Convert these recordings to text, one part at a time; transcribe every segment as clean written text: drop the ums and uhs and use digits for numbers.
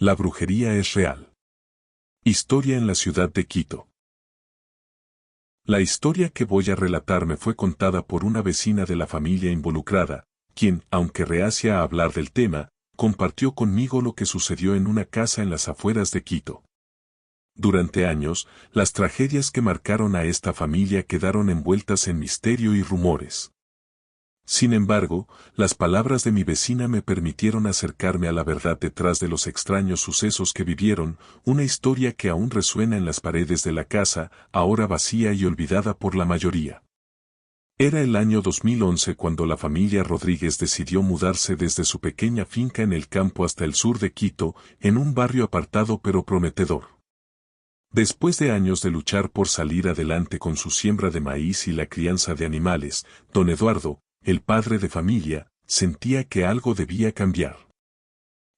La brujería es real. Historia en la ciudad de Quito. La historia que voy a relatar me fue contada por una vecina de la familia involucrada, quien, aunque reacia a hablar del tema, compartió conmigo lo que sucedió en una casa en las afueras de Quito. Durante años, las tragedias que marcaron a esta familia quedaron envueltas en misterio y rumores. Sin embargo, las palabras de mi vecina me permitieron acercarme a la verdad detrás de los extraños sucesos que vivieron, una historia que aún resuena en las paredes de la casa, ahora vacía y olvidada por la mayoría. Era el año 2011 cuando la familia Rodríguez decidió mudarse desde su pequeña finca en el campo hasta el sur de Quito, en un barrio apartado pero prometedor. Después de años de luchar por salir adelante con su siembra de maíz y la crianza de animales, don Eduardo, el padre de familia, sentía que algo debía cambiar.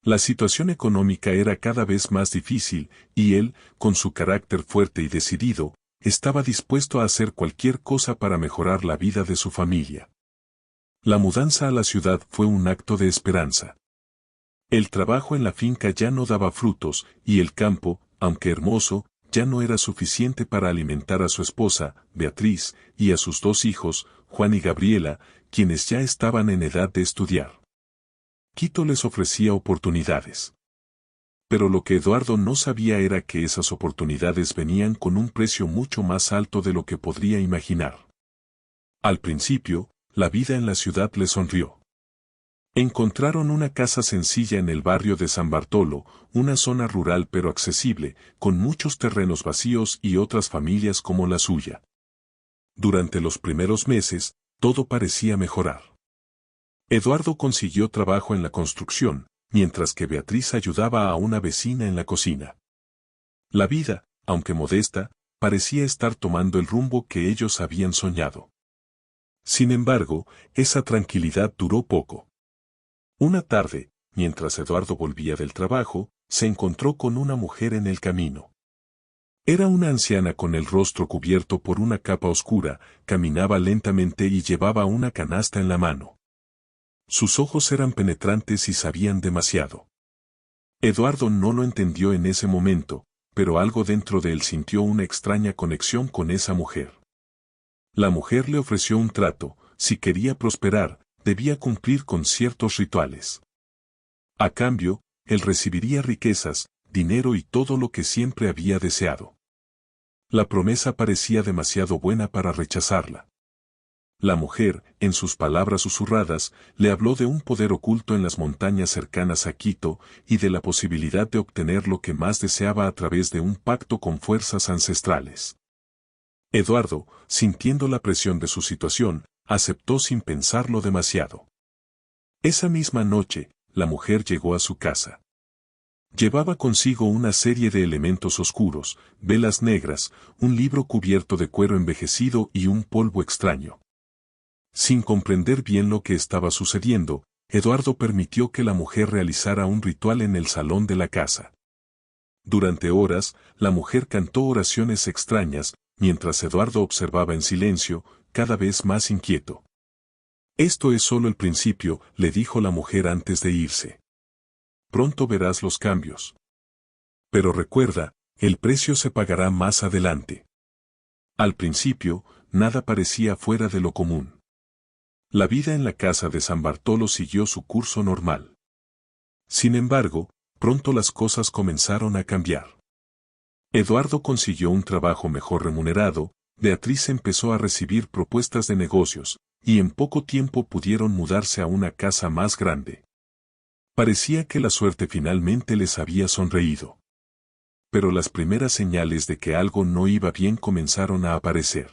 La situación económica era cada vez más difícil, y él, con su carácter fuerte y decidido, estaba dispuesto a hacer cualquier cosa para mejorar la vida de su familia. La mudanza a la ciudad fue un acto de esperanza. El trabajo en la finca ya no daba frutos, y el campo, aunque hermoso, ya no era suficiente para alimentar a su esposa, Beatriz, y a sus dos hijos, Juan y Gabriela, quienes ya estaban en edad de estudiar. Quito les ofrecía oportunidades. Pero lo que Eduardo no sabía era que esas oportunidades venían con un precio mucho más alto de lo que podría imaginar. Al principio, la vida en la ciudad le sonrió. Encontraron una casa sencilla en el barrio de San Bartolo, una zona rural pero accesible, con muchos terrenos vacíos y otras familias como la suya. Durante los primeros meses, todo parecía mejorar. Eduardo consiguió trabajo en la construcción, mientras que Beatriz ayudaba a una vecina en la cocina. La vida, aunque modesta, parecía estar tomando el rumbo que ellos habían soñado. Sin embargo, esa tranquilidad duró poco. Una tarde, mientras Eduardo volvía del trabajo, se encontró con una mujer en el camino. Era una anciana con el rostro cubierto por una capa oscura, caminaba lentamente y llevaba una canasta en la mano. Sus ojos eran penetrantes y sabían demasiado. Eduardo no lo entendió en ese momento, pero algo dentro de él sintió una extraña conexión con esa mujer. La mujer le ofreció un trato: si quería prosperar, debía cumplir con ciertos rituales. A cambio, él recibiría riquezas, dinero y todo lo que siempre había deseado. La promesa parecía demasiado buena para rechazarla. La mujer, en sus palabras susurradas, le habló de un poder oculto en las montañas cercanas a Quito y de la posibilidad de obtener lo que más deseaba a través de un pacto con fuerzas ancestrales. Eduardo, sintiendo la presión de su situación, aceptó sin pensarlo demasiado. Esa misma noche, la mujer llegó a su casa. Llevaba consigo una serie de elementos oscuros, velas negras, un libro cubierto de cuero envejecido y un polvo extraño. Sin comprender bien lo que estaba sucediendo, Eduardo permitió que la mujer realizara un ritual en el salón de la casa. Durante horas, la mujer cantó oraciones extrañas, mientras Eduardo observaba en silencio, cada vez más inquieto. «Esto es solo el principio», le dijo la mujer antes de irse. «Pronto verás los cambios. Pero recuerda, el precio se pagará más adelante». Al principio, nada parecía fuera de lo común. La vida en la casa de San Bartolo siguió su curso normal. Sin embargo, pronto las cosas comenzaron a cambiar. Eduardo consiguió un trabajo mejor remunerado, Beatriz empezó a recibir propuestas de negocios, y en poco tiempo pudieron mudarse a una casa más grande. Parecía que la suerte finalmente les había sonreído. Pero las primeras señales de que algo no iba bien comenzaron a aparecer.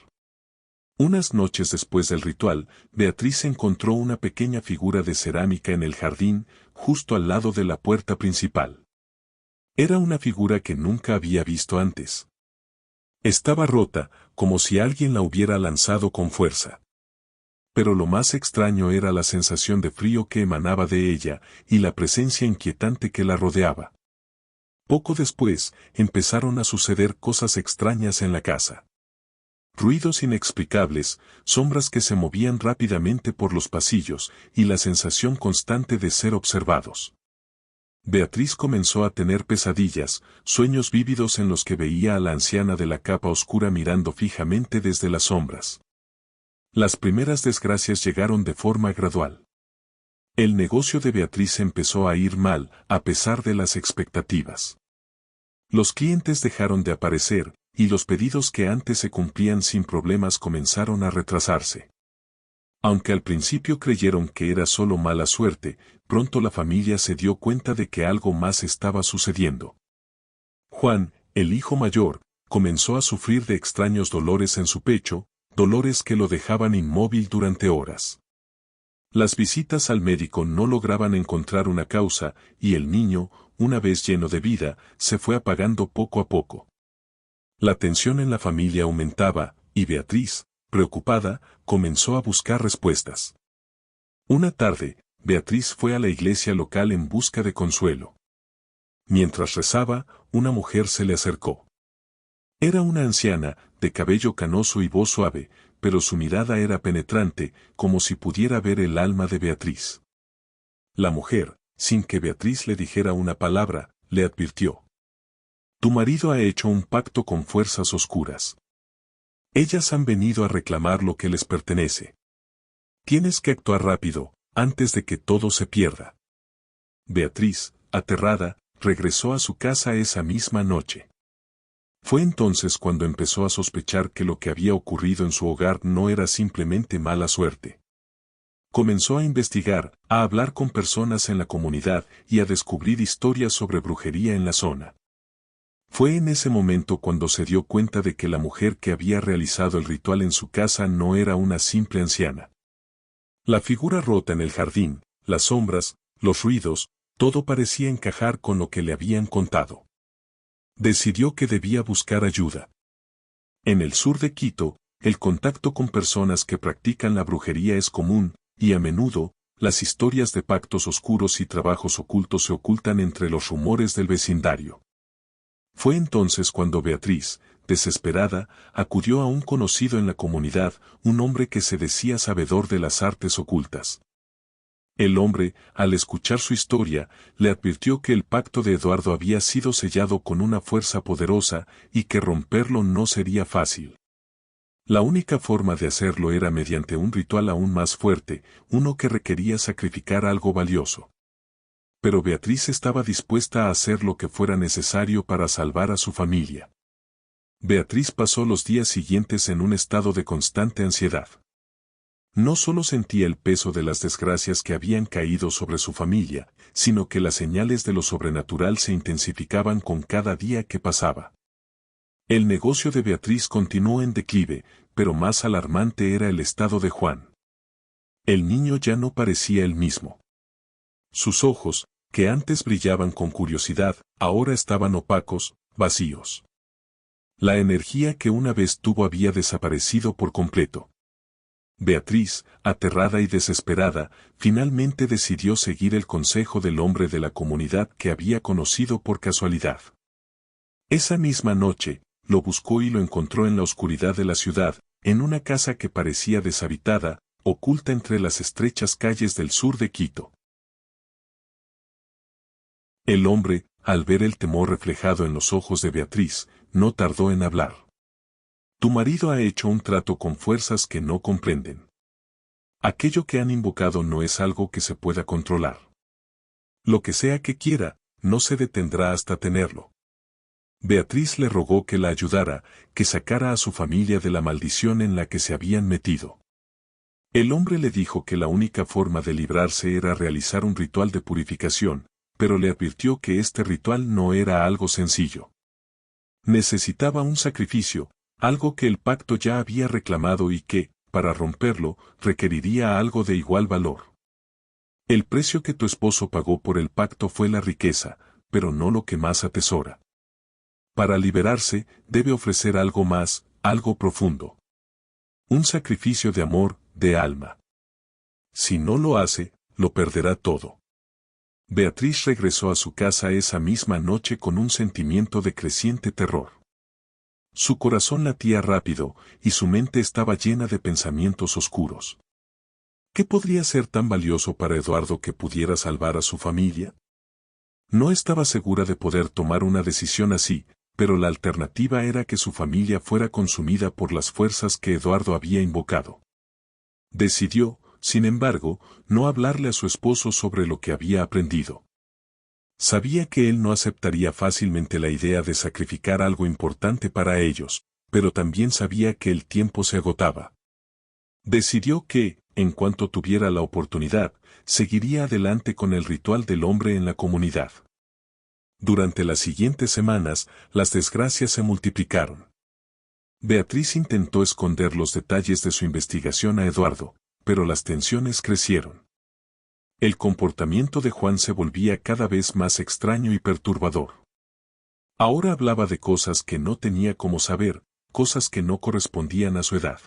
Unas noches después del ritual, Beatriz encontró una pequeña figura de cerámica en el jardín, justo al lado de la puerta principal. Era una figura que nunca había visto antes. Estaba rota, como si alguien la hubiera lanzado con fuerza. Pero lo más extraño era la sensación de frío que emanaba de ella, y la presencia inquietante que la rodeaba. Poco después, empezaron a suceder cosas extrañas en la casa. Ruidos inexplicables, sombras que se movían rápidamente por los pasillos, y la sensación constante de ser observados. Beatriz comenzó a tener pesadillas, sueños vívidos en los que veía a la anciana de la capa oscura mirando fijamente desde las sombras. Las primeras desgracias llegaron de forma gradual. El negocio de Beatriz empezó a ir mal, a pesar de las expectativas. Los clientes dejaron de aparecer, y los pedidos que antes se cumplían sin problemas comenzaron a retrasarse. Aunque al principio creyeron que era solo mala suerte, pronto la familia se dio cuenta de que algo más estaba sucediendo. Juan, el hijo mayor, comenzó a sufrir de extraños dolores en su pecho, dolores que lo dejaban inmóvil durante horas. Las visitas al médico no lograban encontrar una causa, y el niño, una vez lleno de vida, se fue apagando poco a poco. La tensión en la familia aumentaba, y Beatriz, preocupada, comenzó a buscar respuestas. Una tarde, Beatriz fue a la iglesia local en busca de consuelo. Mientras rezaba, una mujer se le acercó. Era una anciana, de cabello canoso y voz suave, pero su mirada era penetrante, como si pudiera ver el alma de Beatriz. La mujer, sin que Beatriz le dijera una palabra, le advirtió: «Tu marido ha hecho un pacto con fuerzas oscuras. Ellas han venido a reclamar lo que les pertenece. Tienes que actuar rápido, antes de que todo se pierda». Beatriz, aterrada, regresó a su casa esa misma noche. Fue entonces cuando empezó a sospechar que lo que había ocurrido en su hogar no era simplemente mala suerte. Comenzó a investigar, a hablar con personas en la comunidad y a descubrir historias sobre brujería en la zona. Fue en ese momento cuando se dio cuenta de que la mujer que había realizado el ritual en su casa no era una simple anciana. La figura rota en el jardín, las sombras, los ruidos, todo parecía encajar con lo que le habían contado. Decidió que debía buscar ayuda. En el sur de Quito, el contacto con personas que practican la brujería es común, y a menudo, las historias de pactos oscuros y trabajos ocultos se ocultan entre los rumores del vecindario. Fue entonces cuando Beatriz, desesperada, acudió a un conocido en la comunidad, un hombre que se decía sabedor de las artes ocultas. El hombre, al escuchar su historia, le advirtió que el pacto de Eduardo había sido sellado con una fuerza poderosa y que romperlo no sería fácil. La única forma de hacerlo era mediante un ritual aún más fuerte, uno que requería sacrificar algo valioso. Pero Beatriz estaba dispuesta a hacer lo que fuera necesario para salvar a su familia. Beatriz pasó los días siguientes en un estado de constante ansiedad. No solo sentía el peso de las desgracias que habían caído sobre su familia, sino que las señales de lo sobrenatural se intensificaban con cada día que pasaba. El negocio de Beatriz continuó en declive, pero más alarmante era el estado de Juan. El niño ya no parecía el mismo. Sus ojos, que antes brillaban con curiosidad, ahora estaban opacos, vacíos. La energía que una vez tuvo había desaparecido por completo. Beatriz, aterrada y desesperada, finalmente decidió seguir el consejo del hombre de la comunidad que había conocido por casualidad. Esa misma noche, lo buscó y lo encontró en la oscuridad de la ciudad, en una casa que parecía deshabitada, oculta entre las estrechas calles del sur de Quito. El hombre, al ver el temor reflejado en los ojos de Beatriz, no tardó en hablar. Tu marido ha hecho un trato con fuerzas que no comprenden. Aquello que han invocado no es algo que se pueda controlar. Lo que sea que quiera, no se detendrá hasta tenerlo. Beatriz le rogó que la ayudara, que sacara a su familia de la maldición en la que se habían metido. El hombre le dijo que la única forma de librarse era realizar un ritual de purificación, pero le advirtió que este ritual no era algo sencillo. Necesitaba un sacrificio, algo que el pacto ya había reclamado y que, para romperlo, requeriría algo de igual valor. El precio que tu esposo pagó por el pacto fue la riqueza, pero no lo que más atesora. Para liberarse, debe ofrecer algo más, algo profundo. Un sacrificio de amor, de alma. Si no lo hace, lo perderá todo. Beatriz regresó a su casa esa misma noche con un sentimiento de creciente terror. Su corazón latía rápido, y su mente estaba llena de pensamientos oscuros. ¿Qué podría ser tan valioso para Eduardo que pudiera salvar a su familia? No estaba segura de poder tomar una decisión así, pero la alternativa era que su familia fuera consumida por las fuerzas que Eduardo había invocado. Decidió, sin embargo, no hablarle a su esposo sobre lo que había aprendido. Sabía que él no aceptaría fácilmente la idea de sacrificar algo importante para ellos, pero también sabía que el tiempo se agotaba. Decidió que, en cuanto tuviera la oportunidad, seguiría adelante con el ritual del hombre en la comunidad. Durante las siguientes semanas, las desgracias se multiplicaron. Beatriz intentó esconder los detalles de su investigación a Eduardo, pero las tensiones crecieron. El comportamiento de Juan se volvía cada vez más extraño y perturbador. Ahora hablaba de cosas que no tenía cómo saber, cosas que no correspondían a su edad.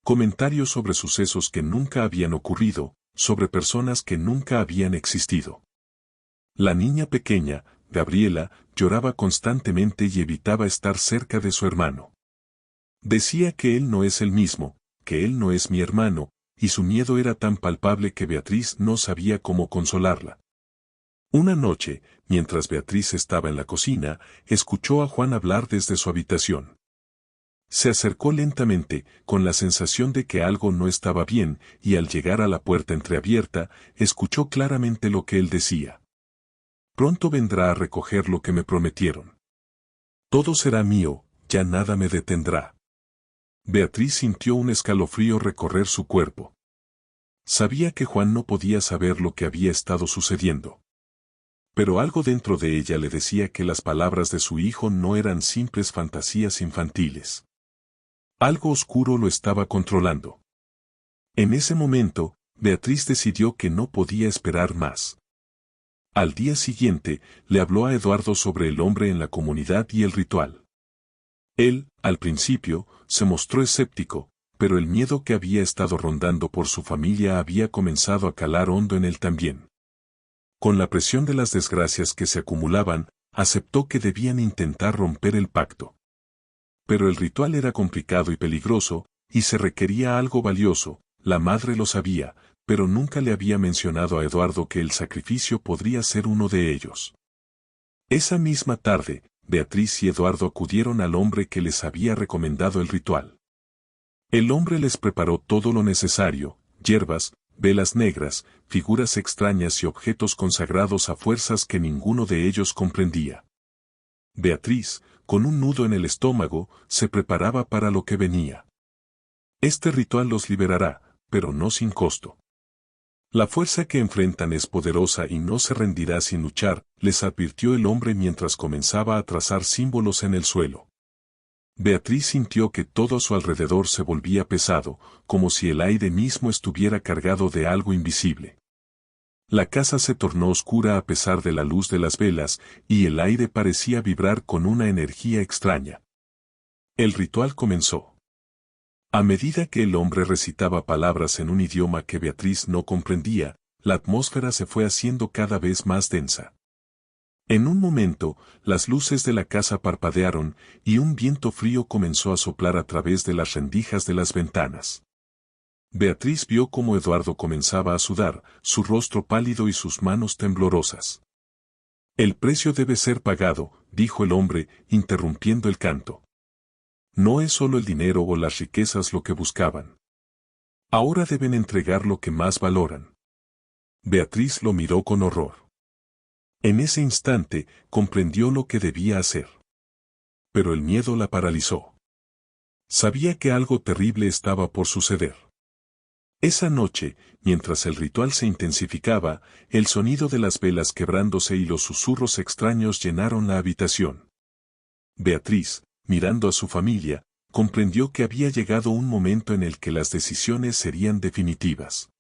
Comentarios sobre sucesos que nunca habían ocurrido, sobre personas que nunca habían existido. La niña pequeña, Gabriela, lloraba constantemente y evitaba estar cerca de su hermano. Decía que él no es el mismo, que él no es mi hermano, y su miedo era tan palpable que Beatriz no sabía cómo consolarla. Una noche, mientras Beatriz estaba en la cocina, escuchó a Juan hablar desde su habitación. Se acercó lentamente, con la sensación de que algo no estaba bien, y al llegar a la puerta entreabierta, escuchó claramente lo que él decía. Pronto vendrá a recoger lo que me prometieron. Todo será mío, ya nada me detendrá. Beatriz sintió un escalofrío recorrer su cuerpo. Sabía que Juan no podía saber lo que había estado sucediendo. Pero algo dentro de ella le decía que las palabras de su hijo no eran simples fantasías infantiles. Algo oscuro lo estaba controlando. En ese momento, Beatriz decidió que no podía esperar más. Al día siguiente, le habló a Eduardo sobre el hombre en la comunidad y el ritual. Él, al principio, se mostró escéptico, pero el miedo que había estado rondando por su familia había comenzado a calar hondo en él también. Con la presión de las desgracias que se acumulaban, aceptó que debían intentar romper el pacto. Pero el ritual era complicado y peligroso, y se requería algo valioso, la madre lo sabía, pero nunca le había mencionado a Eduardo que el sacrificio podría ser uno de ellos. Esa misma tarde, Beatriz y Eduardo acudieron al hombre que les había recomendado el ritual. El hombre les preparó todo lo necesario, hierbas, velas negras, figuras extrañas y objetos consagrados a fuerzas que ninguno de ellos comprendía. Beatriz, con un nudo en el estómago, se preparaba para lo que venía. Este ritual los liberará, pero no sin costo. La fuerza que enfrentan es poderosa y no se rendirá sin luchar, les advirtió el hombre mientras comenzaba a trazar símbolos en el suelo. Beatriz sintió que todo a su alrededor se volvía pesado, como si el aire mismo estuviera cargado de algo invisible. La casa se tornó oscura a pesar de la luz de las velas, y el aire parecía vibrar con una energía extraña. El ritual comenzó. A medida que el hombre recitaba palabras en un idioma que Beatriz no comprendía, la atmósfera se fue haciendo cada vez más densa. En un momento, las luces de la casa parpadearon, y un viento frío comenzó a soplar a través de las rendijas de las ventanas. Beatriz vio cómo Eduardo comenzaba a sudar, su rostro pálido y sus manos temblorosas. El precio debe ser pagado, dijo el hombre, interrumpiendo el canto. No es solo el dinero o las riquezas lo que buscaban. Ahora deben entregar lo que más valoran. Beatriz lo miró con horror. En ese instante, comprendió lo que debía hacer. Pero el miedo la paralizó. Sabía que algo terrible estaba por suceder. Esa noche, mientras el ritual se intensificaba, el sonido de las velas quebrándose y los susurros extraños llenaron la habitación. Beatriz, mirando a su familia, comprendió que había llegado un momento en el que las decisiones serían definitivas.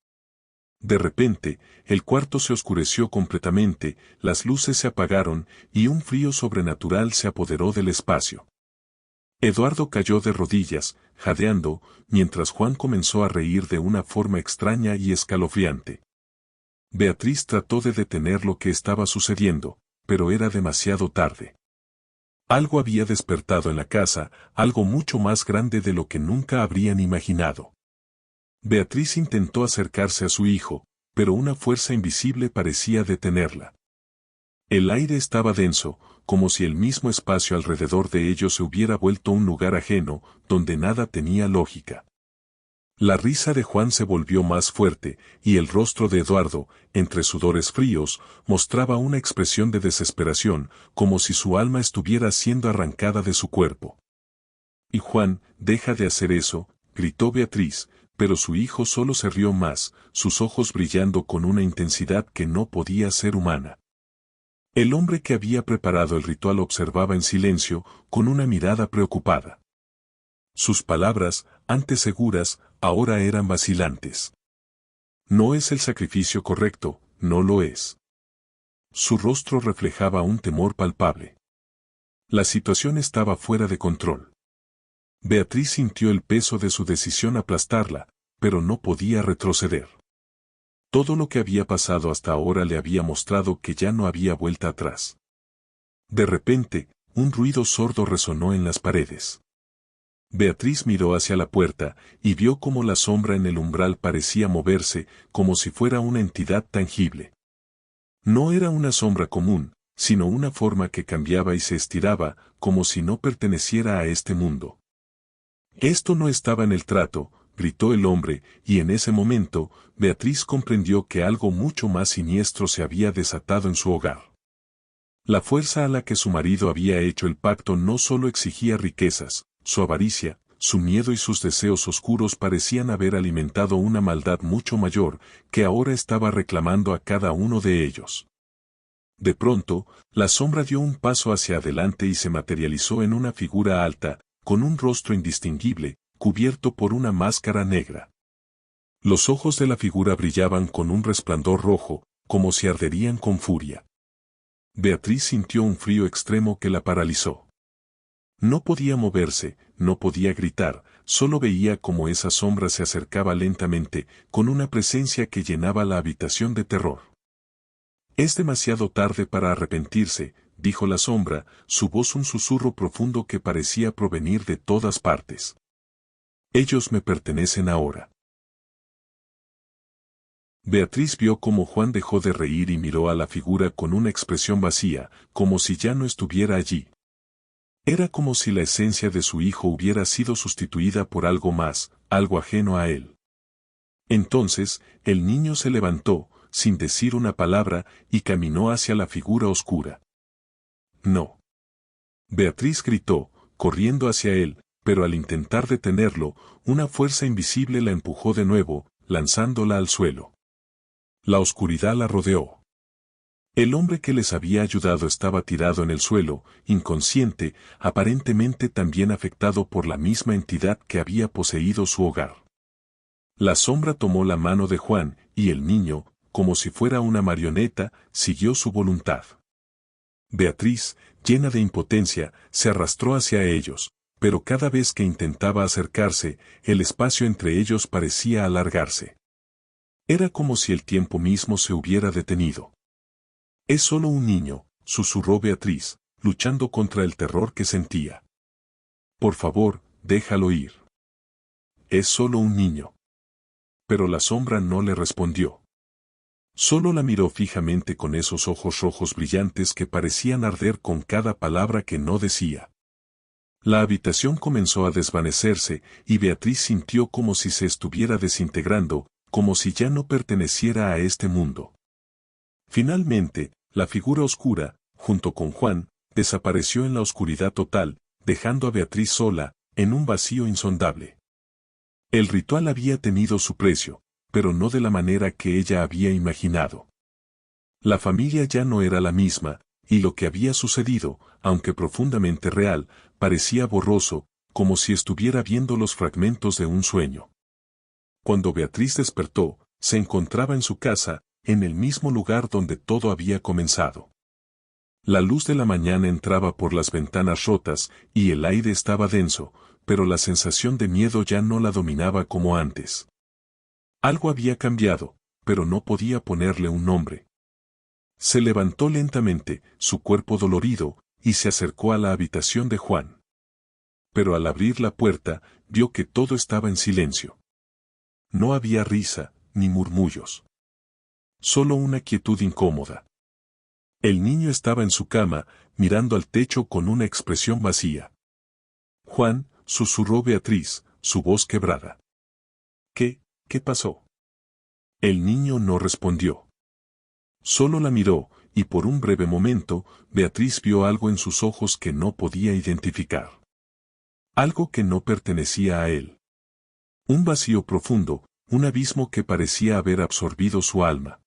De repente, el cuarto se oscureció completamente, las luces se apagaron, y un frío sobrenatural se apoderó del espacio. Eduardo cayó de rodillas, jadeando, mientras Juan comenzó a reír de una forma extraña y escalofriante. Beatriz trató de detener lo que estaba sucediendo, pero era demasiado tarde. Algo había despertado en la casa, algo mucho más grande de lo que nunca habrían imaginado. Beatriz intentó acercarse a su hijo, pero una fuerza invisible parecía detenerla. El aire estaba denso, como si el mismo espacio alrededor de ellos se hubiera vuelto un lugar ajeno, donde nada tenía lógica. La risa de Juan se volvió más fuerte, y el rostro de Eduardo, entre sudores fríos, mostraba una expresión de desesperación, como si su alma estuviera siendo arrancada de su cuerpo. Y Juan, deja de hacer eso, gritó Beatriz, pero su hijo solo se rió más, sus ojos brillando con una intensidad que no podía ser humana. El hombre que había preparado el ritual observaba en silencio, con una mirada preocupada. Sus palabras, antes seguras, ahora eran vacilantes. No es el sacrificio correcto, no lo es. Su rostro reflejaba un temor palpable. La situación estaba fuera de control. Beatriz sintió el peso de su decisión aplastarla, pero no podía retroceder. Todo lo que había pasado hasta ahora le había mostrado que ya no había vuelta atrás. De repente, un ruido sordo resonó en las paredes. Beatriz miró hacia la puerta, y vio cómo la sombra en el umbral parecía moverse, como si fuera una entidad tangible. No era una sombra común, sino una forma que cambiaba y se estiraba, como si no perteneciera a este mundo. Esto no estaba en el trato, gritó el hombre, y en ese momento, Beatriz comprendió que algo mucho más siniestro se había desatado en su hogar. La fuerza a la que su marido había hecho el pacto no solo exigía riquezas, su avaricia, su miedo y sus deseos oscuros parecían haber alimentado una maldad mucho mayor, que ahora estaba reclamando a cada uno de ellos. De pronto, la sombra dio un paso hacia adelante y se materializó en una figura alta, con un rostro indistinguible, cubierto por una máscara negra. Los ojos de la figura brillaban con un resplandor rojo, como si arderían con furia. Beatriz sintió un frío extremo que la paralizó. No podía moverse, no podía gritar, solo veía cómo esa sombra se acercaba lentamente, con una presencia que llenaba la habitación de terror. Es demasiado tarde para arrepentirse, dijo la sombra, su voz un susurro profundo que parecía provenir de todas partes. Ellos me pertenecen ahora. Beatriz vio cómo Juan dejó de reír y miró a la figura con una expresión vacía, como si ya no estuviera allí. Era como si la esencia de su hijo hubiera sido sustituida por algo más, algo ajeno a él. Entonces, el niño se levantó, sin decir una palabra, y caminó hacia la figura oscura. No. Beatriz gritó, corriendo hacia él, pero al intentar detenerlo, una fuerza invisible la empujó de nuevo, lanzándola al suelo. La oscuridad la rodeó. El hombre que les había ayudado estaba tirado en el suelo, inconsciente, aparentemente también afectado por la misma entidad que había poseído su hogar. La sombra tomó la mano de Juan, y el niño, como si fuera una marioneta, siguió su voluntad. Beatriz, llena de impotencia, se arrastró hacia ellos, pero cada vez que intentaba acercarse, el espacio entre ellos parecía alargarse. Era como si el tiempo mismo se hubiera detenido. Es solo un niño, susurró Beatriz, luchando contra el terror que sentía. Por favor, déjalo ir. Es solo un niño. Pero la sombra no le respondió. Solo la miró fijamente con esos ojos rojos brillantes que parecían arder con cada palabra que no decía. La habitación comenzó a desvanecerse, y Beatriz sintió como si se estuviera desintegrando, como si ya no perteneciera a este mundo. Finalmente, la figura oscura, junto con Juan, desapareció en la oscuridad total, dejando a Beatriz sola, en un vacío insondable. El ritual había tenido su precio, pero no de la manera que ella había imaginado. La familia ya no era la misma, y lo que había sucedido, aunque profundamente real, parecía borroso, como si estuviera viendo los fragmentos de un sueño. Cuando Beatriz despertó, se encontraba en su casa, en el mismo lugar donde todo había comenzado. La luz de la mañana entraba por las ventanas rotas, y el aire estaba denso, pero la sensación de miedo ya no la dominaba como antes. Algo había cambiado, pero no podía ponerle un nombre. Se levantó lentamente, su cuerpo dolorido, y se acercó a la habitación de Juan. Pero al abrir la puerta, vio que todo estaba en silencio. No había risa, ni murmullos. Solo una quietud incómoda. El niño estaba en su cama, mirando al techo con una expresión vacía. Juan, susurró Beatriz, su voz quebrada. ¿Qué pasó? El niño no respondió. Solo la miró, y por un breve momento, Beatriz vio algo en sus ojos que no podía identificar. Algo que no pertenecía a él. Un vacío profundo, un abismo que parecía haber absorbido su alma.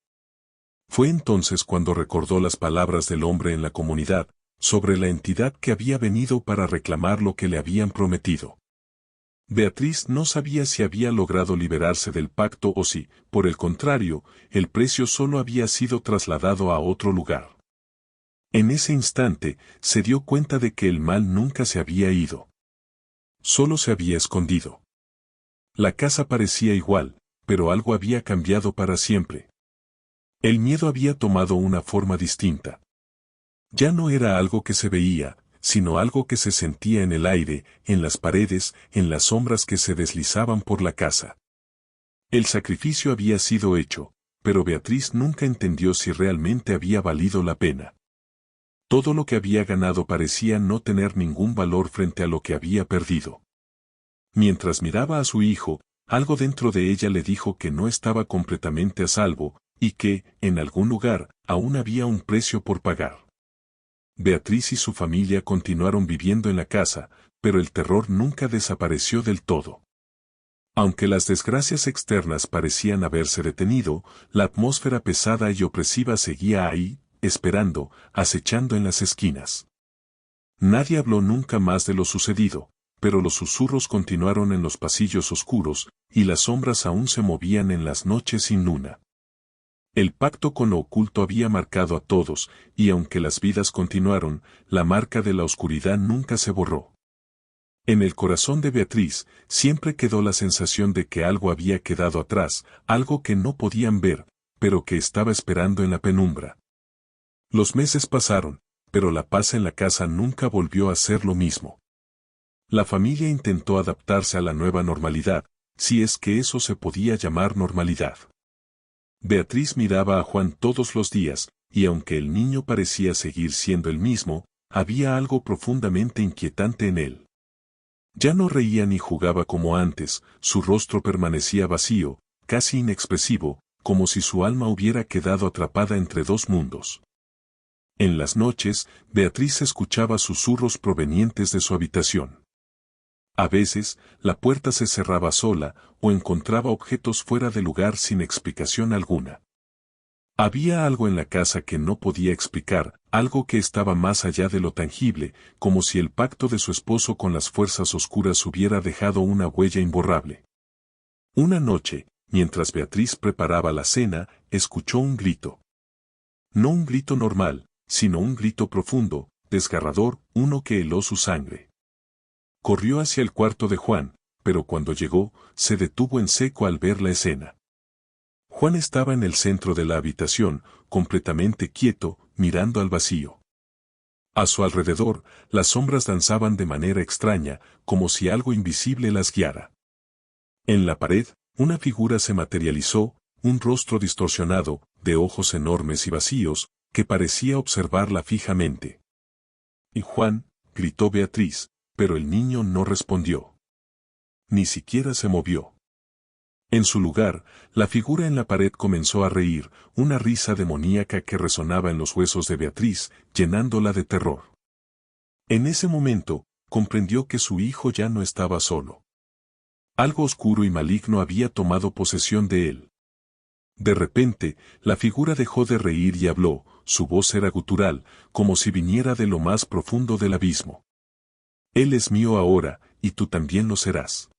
Fue entonces cuando recordó las palabras del hombre en la comunidad, sobre la entidad que había venido para reclamar lo que le habían prometido. Beatriz no sabía si había logrado liberarse del pacto o si, por el contrario, el precio solo había sido trasladado a otro lugar. En ese instante, se dio cuenta de que el mal nunca se había ido. Solo se había escondido. La casa parecía igual, pero algo había cambiado para siempre. El miedo había tomado una forma distinta. Ya no era algo que se veía, sino algo que se sentía en el aire, en las paredes, en las sombras que se deslizaban por la casa. El sacrificio había sido hecho, pero Beatriz nunca entendió si realmente había valido la pena. Todo lo que había ganado parecía no tener ningún valor frente a lo que había perdido. Mientras miraba a su hijo, algo dentro de ella le dijo que no estaba completamente a salvo, y que, en algún lugar, aún había un precio por pagar. Beatriz y su familia continuaron viviendo en la casa, pero el terror nunca desapareció del todo. Aunque las desgracias externas parecían haberse detenido, la atmósfera pesada y opresiva seguía ahí, esperando, acechando en las esquinas. Nadie habló nunca más de lo sucedido, pero los susurros continuaron en los pasillos oscuros, y las sombras aún se movían en las noches sin luna. El pacto con lo oculto había marcado a todos, y aunque las vidas continuaron, la marca de la oscuridad nunca se borró. En el corazón de Beatriz siempre quedó la sensación de que algo había quedado atrás, algo que no podían ver, pero que estaba esperando en la penumbra. Los meses pasaron, pero la paz en la casa nunca volvió a ser lo mismo. La familia intentó adaptarse a la nueva normalidad, si es que eso se podía llamar normalidad. Beatriz miraba a Juan todos los días, y aunque el niño parecía seguir siendo el mismo, había algo profundamente inquietante en él. Ya no reía ni jugaba como antes, su rostro permanecía vacío, casi inexpresivo, como si su alma hubiera quedado atrapada entre dos mundos. En las noches, Beatriz escuchaba susurros provenientes de su habitación. A veces, la puerta se cerraba sola, o encontraba objetos fuera de lugar sin explicación alguna. Había algo en la casa que no podía explicar, algo que estaba más allá de lo tangible, como si el pacto de su esposo con las fuerzas oscuras hubiera dejado una huella imborrable. Una noche, mientras Beatriz preparaba la cena, escuchó un grito. No un grito normal, sino un grito profundo, desgarrador, uno que heló su sangre. Corrió hacia el cuarto de Juan, pero cuando llegó, se detuvo en seco al ver la escena. Juan estaba en el centro de la habitación, completamente quieto, mirando al vacío. A su alrededor, las sombras danzaban de manera extraña, como si algo invisible las guiara. En la pared, una figura se materializó, un rostro distorsionado, de ojos enormes y vacíos, que parecía observarla fijamente. «¿Y Juan?», gritó Beatriz, pero el niño no respondió. Ni siquiera se movió. En su lugar, la figura en la pared comenzó a reír, una risa demoníaca que resonaba en los huesos de Beatriz, llenándola de terror. En ese momento, comprendió que su hijo ya no estaba solo. Algo oscuro y maligno había tomado posesión de él. De repente, la figura dejó de reír y habló, su voz era gutural, como si viniera de lo más profundo del abismo. Él es mío ahora, y tú también lo serás.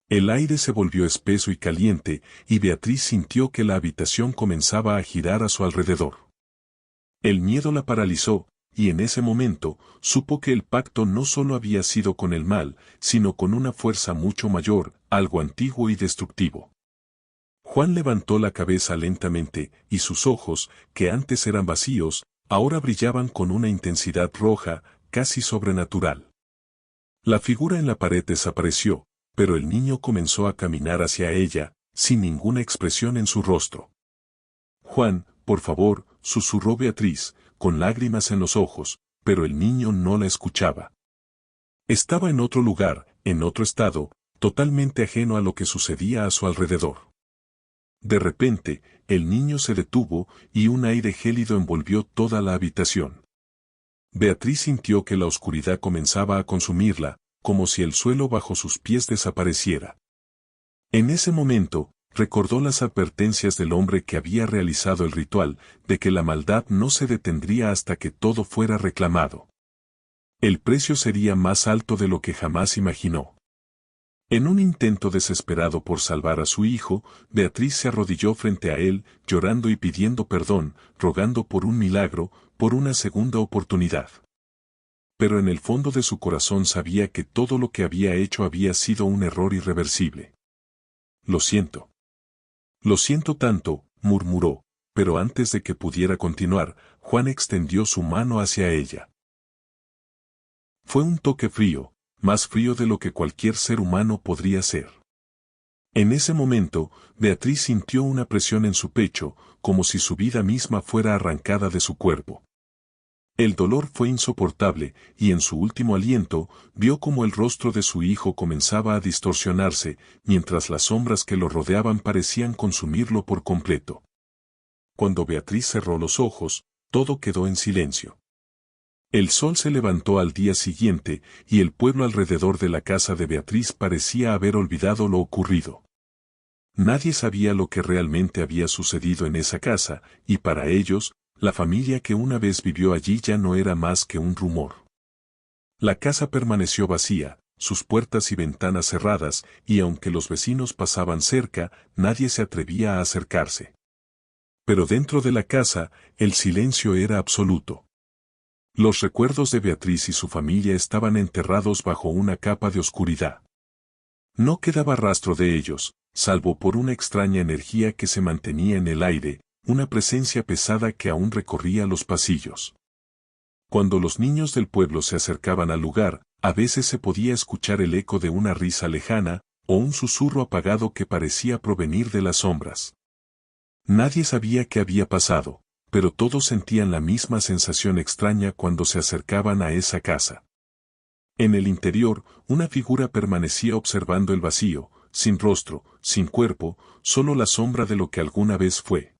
El aire se volvió espeso y caliente, y Beatriz sintió que la habitación comenzaba a girar a su alrededor. El miedo la paralizó, y en ese momento, supo que el pacto no solo había sido con el mal, sino con una fuerza mucho mayor, algo antiguo y destructivo. Juan levantó la cabeza lentamente, y sus ojos, que antes eran vacíos, ahora brillaban con una intensidad roja, casi sobrenatural. La figura en la pared desapareció, pero el niño comenzó a caminar hacia ella, sin ninguna expresión en su rostro. «Juan, por favor», susurró Beatriz, con lágrimas en los ojos, pero el niño no la escuchaba. Estaba en otro lugar, en otro estado, totalmente ajeno a lo que sucedía a su alrededor. De repente, el niño se detuvo y un aire gélido envolvió toda la habitación. Beatriz sintió que la oscuridad comenzaba a consumirla, como si el suelo bajo sus pies desapareciera. En ese momento, recordó las advertencias del hombre que había realizado el ritual, de que la maldad no se detendría hasta que todo fuera reclamado. El precio sería más alto de lo que jamás imaginó. En un intento desesperado por salvar a su hijo, Beatriz se arrodilló frente a él, llorando y pidiendo perdón, rogando por un milagro, por una segunda oportunidad. Pero en el fondo de su corazón sabía que todo lo que había hecho había sido un error irreversible. Lo siento. Lo siento tanto, murmuró, pero antes de que pudiera continuar, Juan extendió su mano hacia ella. Fue un toque frío, más frío de lo que cualquier ser humano podría ser. En ese momento, Beatriz sintió una presión en su pecho, como si su vida misma fuera arrancada de su cuerpo. El dolor fue insoportable, y en su último aliento, vio como el rostro de su hijo comenzaba a distorsionarse, mientras las sombras que lo rodeaban parecían consumirlo por completo. Cuando Beatriz cerró los ojos, todo quedó en silencio. El sol se levantó al día siguiente, y el pueblo alrededor de la casa de Beatriz parecía haber olvidado lo ocurrido. Nadie sabía lo que realmente había sucedido en esa casa, y para ellos, la familia que una vez vivió allí ya no era más que un rumor. La casa permaneció vacía, sus puertas y ventanas cerradas, y aunque los vecinos pasaban cerca, nadie se atrevía a acercarse. Pero dentro de la casa, el silencio era absoluto. Los recuerdos de Beatriz y su familia estaban enterrados bajo una capa de oscuridad. No quedaba rastro de ellos, salvo por una extraña energía que se mantenía en el aire, una presencia pesada que aún recorría los pasillos. Cuando los niños del pueblo se acercaban al lugar, a veces se podía escuchar el eco de una risa lejana, o un susurro apagado que parecía provenir de las sombras. Nadie sabía qué había pasado, pero todos sentían la misma sensación extraña cuando se acercaban a esa casa. En el interior, una figura permanecía observando el vacío, sin rostro, sin cuerpo, solo la sombra de lo que alguna vez fue.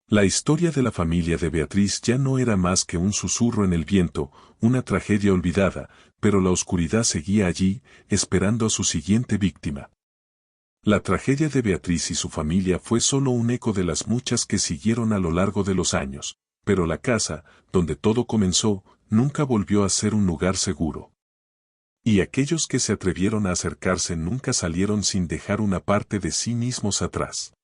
La historia de la familia de Beatriz ya no era más que un susurro en el viento, una tragedia olvidada, pero la oscuridad seguía allí, esperando a su siguiente víctima. La tragedia de Beatriz y su familia fue solo un eco de las muchas que siguieron a lo largo de los años, pero la casa, donde todo comenzó, nunca volvió a ser un lugar seguro. Y aquellos que se atrevieron a acercarse nunca salieron sin dejar una parte de sí mismos atrás.